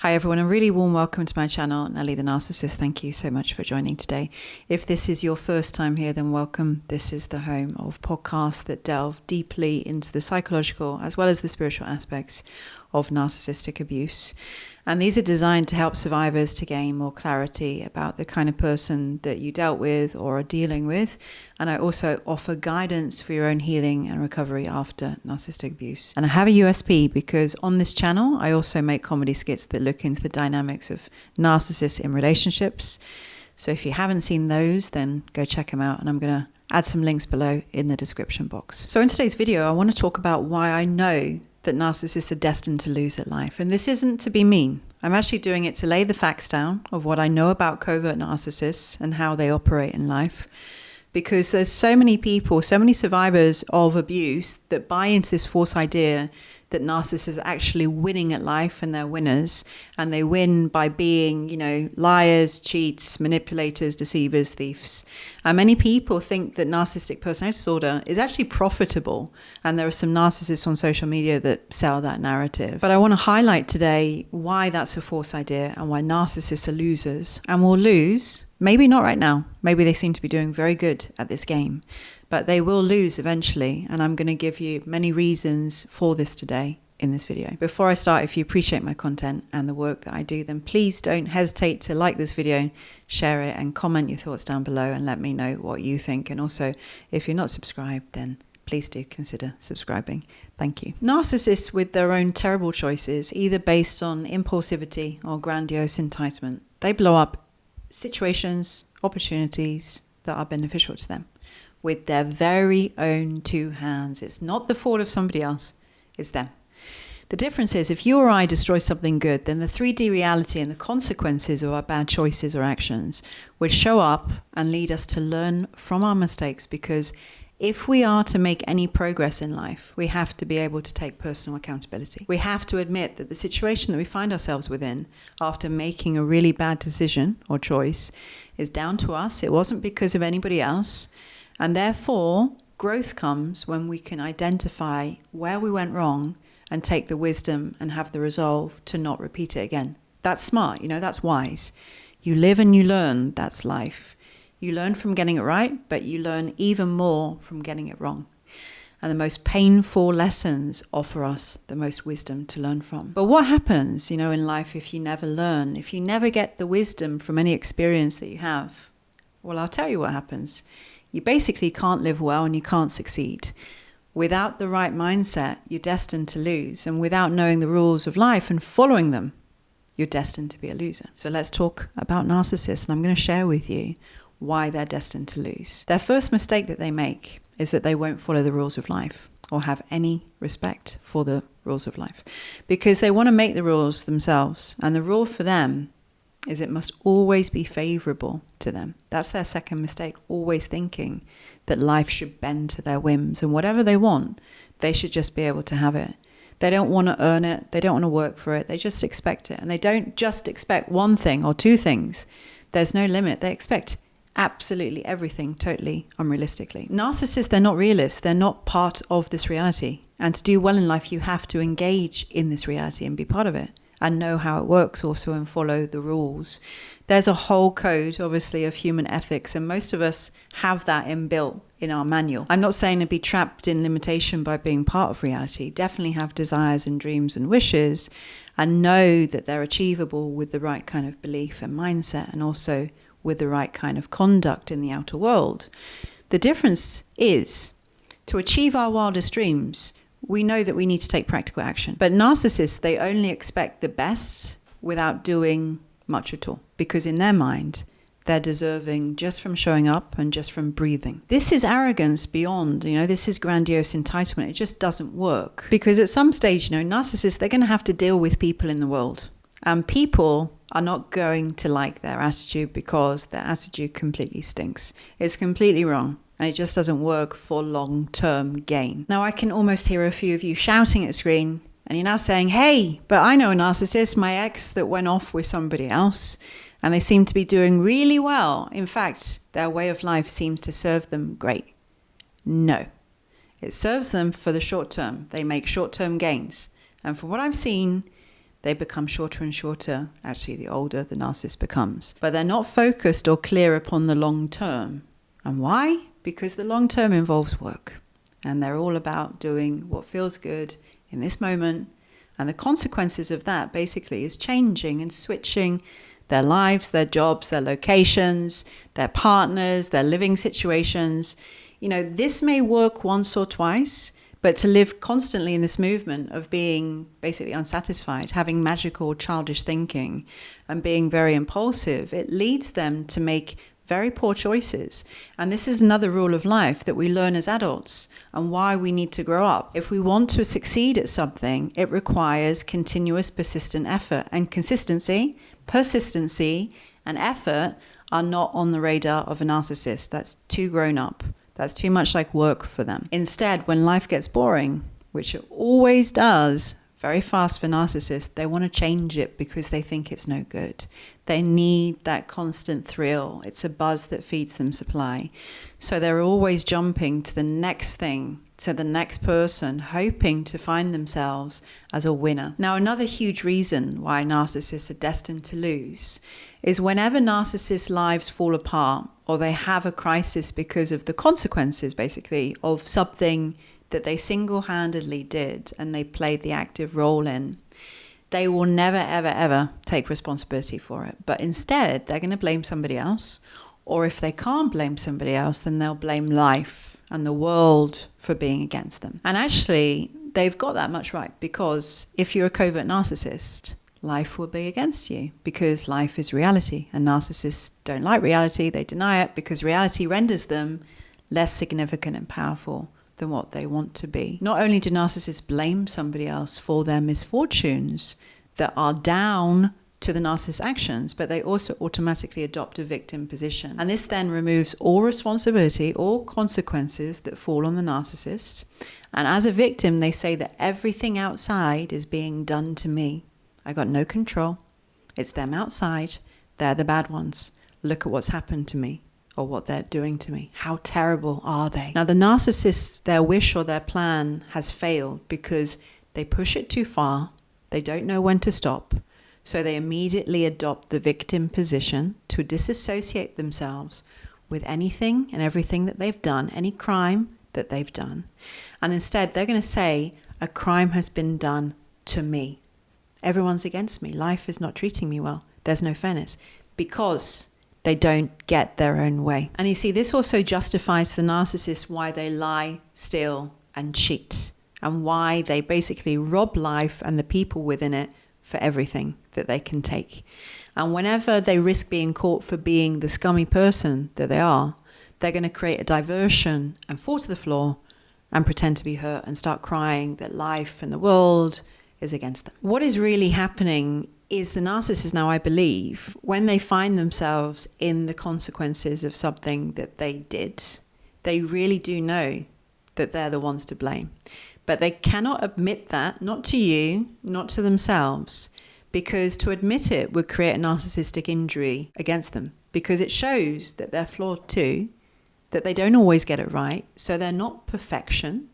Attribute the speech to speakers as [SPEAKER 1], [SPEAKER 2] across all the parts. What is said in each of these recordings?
[SPEAKER 1] Hi everyone, a really warm welcome to my channel, Nelly the Narcissist. Thank you so much for joining today. If this is your first time here, then welcome. This is the home of podcasts that delve deeply into the psychological as well as the spiritual aspects of narcissistic abuse. And these are designed to help survivors to gain more clarity about the kind of person that you dealt with or are dealing with. And I also offer guidance for your own healing and recovery after narcissistic abuse. And I have a USP because on this channel, I also make comedy skits that look into the dynamics of narcissists in relationships. So if you haven't seen those, then go check them out. And I'm going to add some links below in the description box. So in today's video, I want to talk about why I know that narcissists are destined to lose at life. And this isn't to be mean. I'm actually doing it to lay the facts down of what I know about covert narcissists and how they operate in life. Because there's so many people, so many survivors of abuse that buy into this false idea that narcissists are actually winning at life and they're winners. And they win by being, liars, cheats, manipulators, deceivers, thieves. And many people think that narcissistic personality disorder is actually profitable. And there are some narcissists on social media that sell that narrative. But I want to highlight today why that's a false idea and why narcissists are losers and will lose. Maybe not right now. Maybe they seem to be doing very good at this game. But they will lose eventually, and I'm going to give you many reasons for this today in this video. Before I start, if you appreciate my content and the work that I do, then please don't hesitate to like this video, share it, and comment your thoughts down below and let me know what you think. And also, if you're not subscribed, then please do consider subscribing. Thank you. Narcissists with their own terrible choices, either based on impulsivity or grandiose entitlement, they blow up situations, opportunities that are beneficial to them with their very own two hands. It's not the fault of somebody else, it's them. The difference is if you or I destroy something good, then the 3D reality and the consequences of our bad choices or actions would show up and lead us to learn from our mistakes, because if we are to make any progress in life, we have to be able to take personal accountability. We have to admit that the situation that we find ourselves within after making a really bad decision or choice is down to us. It wasn't because of anybody else. And therefore, growth comes when we can identify where we went wrong and take the wisdom and have the resolve to not repeat it again. That's smart, that's wise. You live and you learn, that's life. You learn from getting it right, but you learn even more from getting it wrong. And the most painful lessons offer us the most wisdom to learn from. But what happens, in life if you never learn, if you never get the wisdom from any experience that you have? Well, I'll tell you what happens. You basically can't live well and you can't succeed. Without the right mindset, you're destined to lose. And without knowing the rules of life and following them, you're destined to be a loser. So let's talk about narcissists. And I'm going to share with you why they're destined to lose. Their first mistake that they make is that they won't follow the rules of life or have any respect for the rules of life, because they want to make the rules themselves. And the rule for them is it must always be favorable to them. That's their second mistake, always thinking that life should bend to their whims, and whatever they want, they should just be able to have it. They don't want to earn it. They don't want to work for it. They just expect it. And they don't just expect one thing or two things. There's no limit. They expect absolutely everything totally unrealistically. Narcissists, they're not realists. They're not part of this reality. And to do well in life, you have to engage in this reality and be part of it, and know how it works also and follow the rules. There's a whole code, obviously, of human ethics, and most of us have that inbuilt in our manual. I'm not saying to be trapped in limitation by being part of reality. Definitely have desires and dreams and wishes, and know that they're achievable with the right kind of belief and mindset, and also with the right kind of conduct in the outer world. The difference is, to achieve our wildest dreams, we know that we need to take practical action. But narcissists, they only expect the best without doing much at all, because in their mind, they're deserving just from showing up and just from breathing. This is arrogance beyond, this is grandiose entitlement. It just doesn't work. Because at some stage, narcissists, they're going to have to deal with people in the world. And people are not going to like their attitude because their attitude completely stinks. It's completely wrong. And it just doesn't work for long-term gain. Now, I can almost hear a few of you shouting at the screen, and you're now saying, hey, but I know a narcissist, my ex that went off with somebody else, and they seem to be doing really well. In fact, their way of life seems to serve them great. No, it serves them for the short term. They make short-term gains. And from what I've seen, they become shorter and shorter, actually, the older the narcissist becomes. But they're not focused or clear upon the long term. And why? Because the long term involves work. And they're all about doing what feels good in this moment. And the consequences of that basically is changing and switching their lives, their jobs, their locations, their partners, their living situations. This may work once or twice, but to live constantly in this movement of being basically unsatisfied, having magical childish thinking and being very impulsive, it leads them to make very poor choices. And this is another rule of life that we learn as adults and why we need to grow up. If we want to succeed at something, it requires continuous persistent effort. And consistency, persistency, and effort are not on the radar of a narcissist. That's too grown up. That's too much like work for them. Instead, when life gets boring, which it always does, very fast for narcissists, they want to change it because they think it's no good. They need that constant thrill. It's a buzz that feeds them supply. So they're always jumping to the next thing, to the next person, hoping to find themselves as a winner. Now, another huge reason why narcissists are destined to lose is whenever narcissists' lives fall apart or they have a crisis because of the consequences, basically, of something that they single-handedly did and they played the active role in, they will never, ever, ever take responsibility for it. But instead, they're going to blame somebody else. Or if they can't blame somebody else, then they'll blame life and the world for being against them. And actually, they've got that much right, because if you're a covert narcissist, life will be against you because life is reality. And narcissists don't like reality. They deny it because reality renders them less significant and powerful than what they want to be. Not only do narcissists blame somebody else for their misfortunes that are down to the narcissist's actions, but they also automatically adopt a victim position. And this then removes all responsibility, all consequences that fall on the narcissist. And as a victim, they say that everything outside is being done to me. I got no control. It's them outside. They're the bad ones. Look at what's happened to me, or what they're doing to me. How terrible are they? Now, the narcissist, their wish or their plan has failed because they push it too far. They don't know when to stop. So they immediately adopt the victim position to disassociate themselves with anything and everything that they've done, any crime that they've done. And instead, they're going to say, a crime has been done to me. Everyone's against me. Life is not treating me well. There's no fairness. Because they don't get their own way. And you see, this also justifies to the narcissist why they lie, steal, and cheat, and why they basically rob life and the people within it for everything that they can take. And whenever they risk being caught for being the scummy person that they are, they're going to create a diversion and fall to the floor and pretend to be hurt and start crying that life and the world is against them. What is really happening is the narcissist now, I believe, when they find themselves in the consequences of something that they did, they really do know that they're the ones to blame. But they cannot admit that, not to you, not to themselves, because to admit it would create a narcissistic injury against them, because it shows that they're flawed too, that they don't always get it right, so they're not perfection.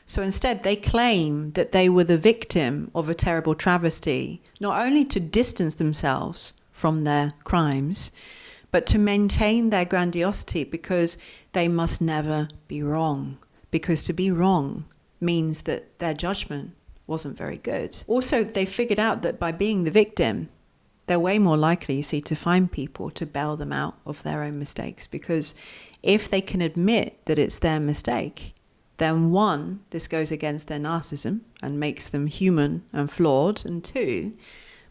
[SPEAKER 1] So instead, they claim that they were the victim of a terrible travesty, not only to distance themselves from their crimes, but to maintain their grandiosity, because they must never be wrong. Because to be wrong means that their judgment wasn't very good. Also, they figured out that by being the victim, they're way more likely, you see, to find people to bail them out of their own mistakes. Because if they can admit that it's their mistake, then one, this goes against their narcissism and makes them human and flawed. And two,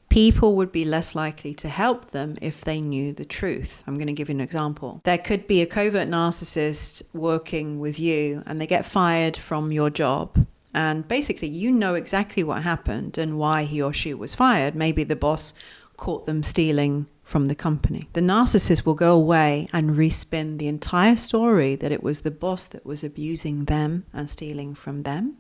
[SPEAKER 1] people would be less likely to help them if they knew the truth. I'm going to give you an example. There could be a covert narcissist working with you and they get fired from your job. And basically, you know exactly what happened and why he or she was fired. Maybe the boss caught them stealing from the company. The narcissist will go away and respin the entire story that it was the boss that was abusing them and stealing from them.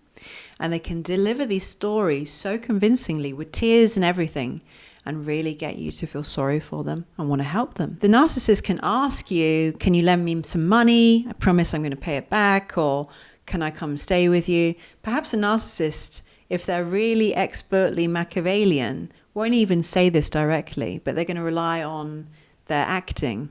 [SPEAKER 1] And they can deliver these stories so convincingly with tears and everything and really get you to feel sorry for them and want to help them. The narcissist can ask you, can you lend me some money? I promise I'm going to pay it back. Or can I come stay with you? Perhaps a narcissist if they're really expertly Machiavellian, won't even say this directly, but they're going to rely on their acting.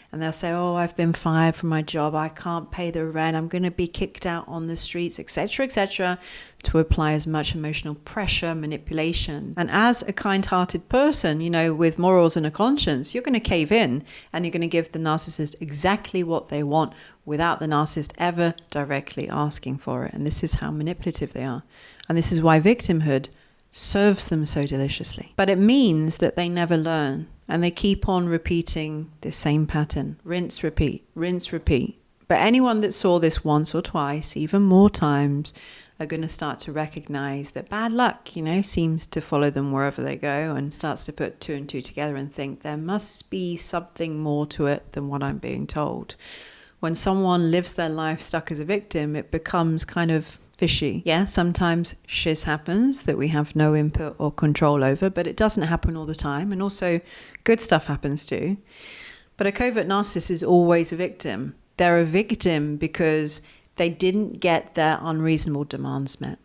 [SPEAKER 1] And they'll say, oh, I've been fired from my job, I can't pay the rent, I'm going to be kicked out on the streets, etc., to apply as much emotional pressure, manipulation. And as a kind-hearted person, with morals and a conscience, you're going to cave in and you're going to give the narcissist exactly what they want without the narcissist ever directly asking for it. And this is how manipulative they are. And this is why victimhood serves them so deliciously. But it means that they never learn. And they keep on repeating this same pattern. Rinse, repeat, rinse, repeat. But anyone that saw this once or twice, even more times, are going to start to recognize that bad luck, seems to follow them wherever they go, and starts to put two and two together and think there must be something more to it than what I'm being told. When someone lives their life stuck as a victim, it becomes kind of fishy. Yeah, sometimes shiz happens that we have no input or control over, but it doesn't happen all the time. And also good stuff happens too. But a covert narcissist is always a victim. They're a victim because they didn't get their unreasonable demands met.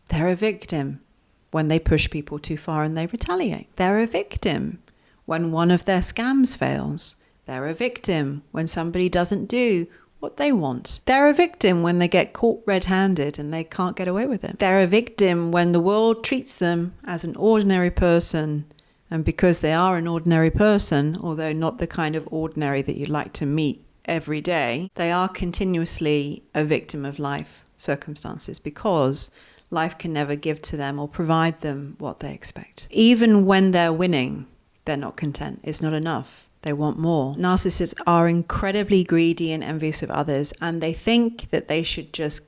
[SPEAKER 1] They're a victim when they push people too far and they retaliate. They're a victim when one of their scams fails. They're a victim when somebody doesn't do what they want. They're a victim when they get caught red-handed and they can't get away with it. They're a victim when the world treats them as an ordinary person, and because they are an ordinary person, although not the kind of ordinary that you'd like to meet every day, they are continuously a victim of life circumstances, because life can never give to them or provide them what they expect. Even when they're winning, they're not content. It's not enough. They want more. Narcissists are incredibly greedy and envious of others, and they think that they should just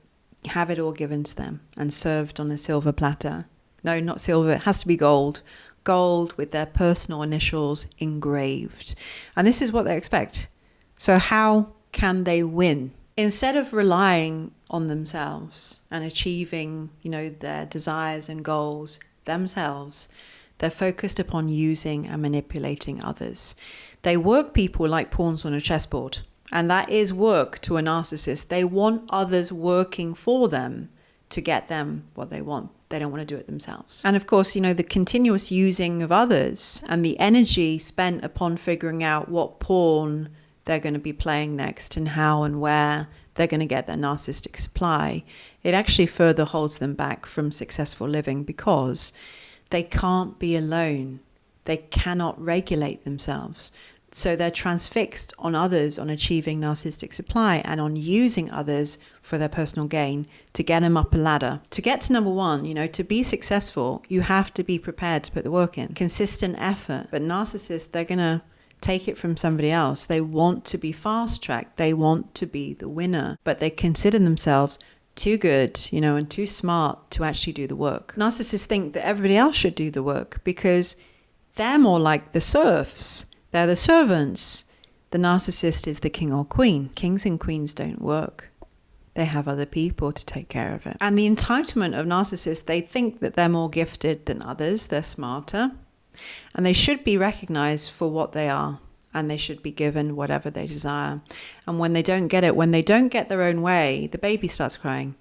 [SPEAKER 1] have it all given to them and served on a silver platter. No, not silver. It has to be gold. Gold with their personal initials engraved. And this is what they expect. So how can they win? Instead of relying on themselves and achieving, their desires and goals themselves, they're focused upon using and manipulating others. They work people like pawns on a chessboard. And that is work to a narcissist. They want others working for them to get them what they want. They don't want to do it themselves. And of course, the continuous using of others and the energy spent upon figuring out what pawn they're going to be playing next and how and where they're going to get their narcissistic supply, it actually further holds them back from successful living, because they can't be alone. They cannot regulate themselves. So they're transfixed on others, on achieving narcissistic supply and on using others for their personal gain to get them up a ladder. To get to number one, to be successful, you have to be prepared to put the work in. Consistent effort. But narcissists, they're going to take it from somebody else. They want to be fast-tracked. They want to be the winner. But they consider themselves too good, and too smart to actually do the work. Narcissists think that everybody else should do the work because they're more like the serfs. They're the servants. The narcissist is the king or queen. Kings and queens don't work. They have other people to take care of it. And the entitlement of narcissists, they think that they're more gifted than others. They're smarter. And they should be recognized for what they are. And they should be given whatever they desire. And when they don't get it, when they don't get their own way, the baby starts crying.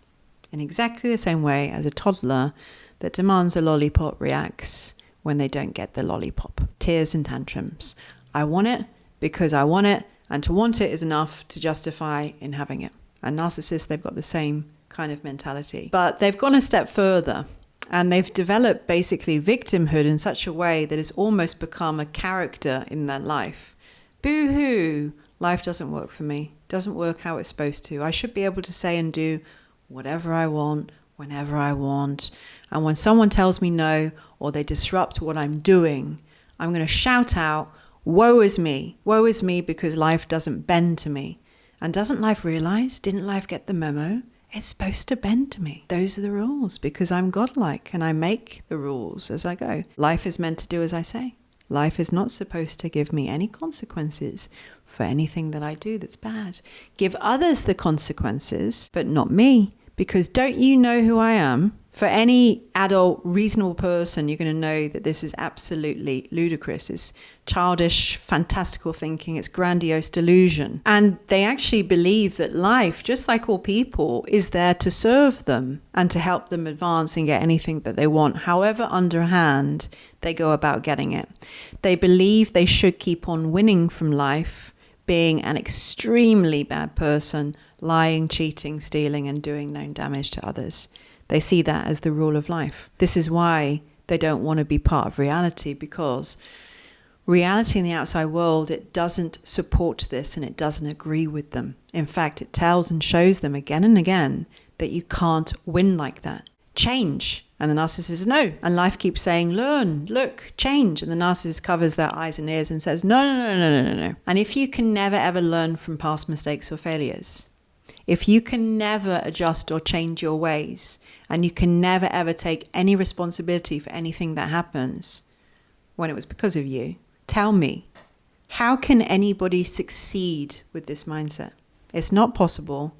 [SPEAKER 1] In exactly the same way as a toddler that demands a lollipop reacts when they don't get the lollipop. Tears and tantrums. I want it because I want it, and to want it is enough to justify in having it. And narcissists, they've got the same kind of mentality. But they've gone a step further, and they've developed basically victimhood in such a way that it's almost become a character in their life. Boo-hoo, life doesn't work for me. Doesn't work how it's supposed to. I should be able to say and do whatever I want, whenever I want. And when someone tells me no, or they disrupt what I'm doing, I'm going to shout out, woe is me because life doesn't bend to me. And doesn't life realize, didn't life get the memo? It's supposed to bend to me. Those are the rules because I'm godlike and I make the rules as I go. Life is meant to do as I say. Life is not supposed to give me any consequences for anything that I do that's bad. Give others the consequences, but not me, Because don't you know who I am? For any adult, reasonable person, you're going to know that this is absolutely ludicrous. It's childish, fantastical thinking. It's grandiose delusion. And they actually believe that life, just like all people, is there to serve them and to help them advance and get anything that they want, however underhand they go about getting it. They believe they should keep on winning from life, being an extremely bad person, lying, cheating, stealing, and doing known damage to others. They see that as the rule of life. This is why they don't want to be part of reality, because reality in the outside world, it doesn't support this and it doesn't agree with them. In fact, it tells and shows them again and again that you can't win like that. Change. And the narcissist says no. And life keeps saying, learn, look, change. And the narcissist covers their eyes and ears and says, no. And if you can never ever learn from past mistakes or failures, if you can never adjust or change your ways, and you can never ever take any responsibility for anything that happens when it was because of you, tell me, how can anybody succeed with this mindset? It's not possible.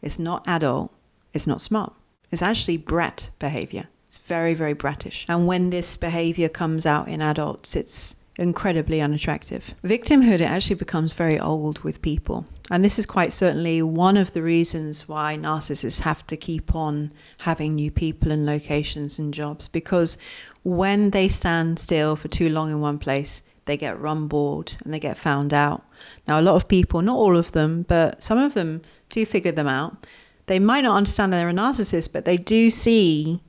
[SPEAKER 1] It's not adult. It's not smart. It's actually brat behavior. It's very, very brattish. And when this behavior comes out in adults, it's incredibly unattractive. Victimhood, it actually becomes very old with people. And this is quite certainly one of the reasons why narcissists have to keep on having new people and locations and jobs, because when they stand still for too long in one place, they get run bored and they get found out. Now, a lot of people, not all of them, but some of them do figure them out. They might not understand that they're a narcissist, but they do see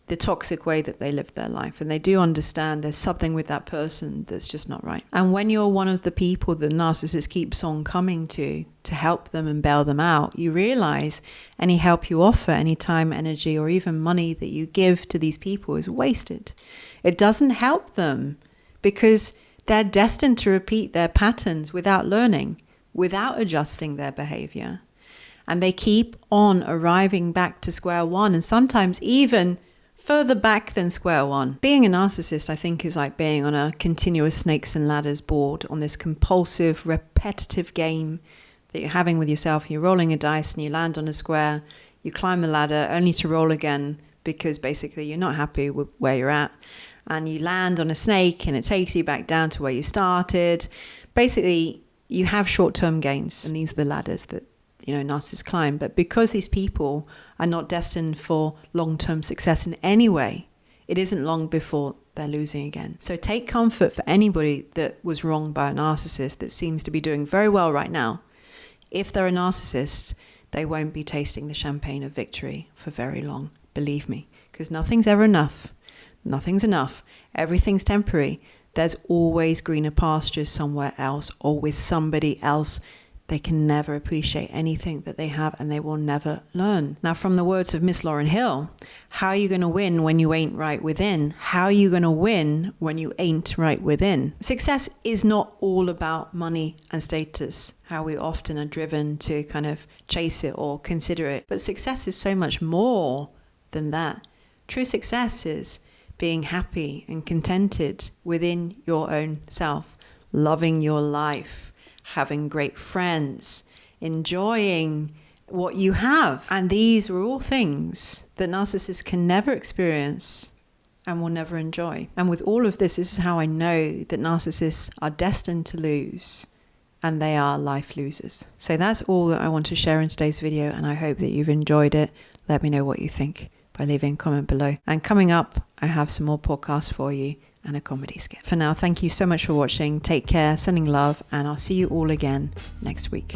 [SPEAKER 1] the toxic way that they live their life. And they do understand there's something with that person that's just not right. And when you're one of the people that the narcissist keeps on coming to help them and bail them out, you realize any help you offer, any time, energy, or even money that you give to these people is wasted. It doesn't help them because they're destined to repeat their patterns without learning, without adjusting their behavior. And they keep on arriving back to square one, and sometimes even further back than square one. Being a narcissist, I think, is like being on a continuous snakes and ladders board on this compulsive, repetitive game that you're having with yourself. You're rolling a dice and you land on a square. You climb the ladder only to roll again because basically you're not happy with where you're at. And you land on a snake and it takes you back down to where you started. Basically, you have short-term gains, and these are the ladders that narcissists climb. But because these people are not destined for long-term success in any way, it isn't long before they're losing again. So take comfort for anybody that was wronged by a narcissist that seems to be doing very well right now. If they're a narcissist, they won't be tasting the champagne of victory for very long. Believe me, because nothing's ever enough. Nothing's enough. Everything's temporary. There's always greener pastures somewhere else or with somebody else. They can never appreciate anything that they have, and they will never learn. Now, from the words of Miss Lauryn Hill, how are you going to win when you ain't right within? How are you going to win when you ain't right within? Success is not all about money and status, how we often are driven to kind of chase it or consider it. But success is so much more than that. True success is being happy and contented within your own self, loving your life, having great friends, enjoying what you have. And these are all things that narcissists can never experience and will never enjoy. And with all of this is how I know that narcissists are destined to lose, and they are life losers. So that's all that I want to share in today's video, and I hope that you've enjoyed it. Let me know what you think by leaving a comment below. And coming up, I have some more podcasts for you and a comedy skit. For now, thank you so much for watching. Take care, sending love, and I'll see you all again next week.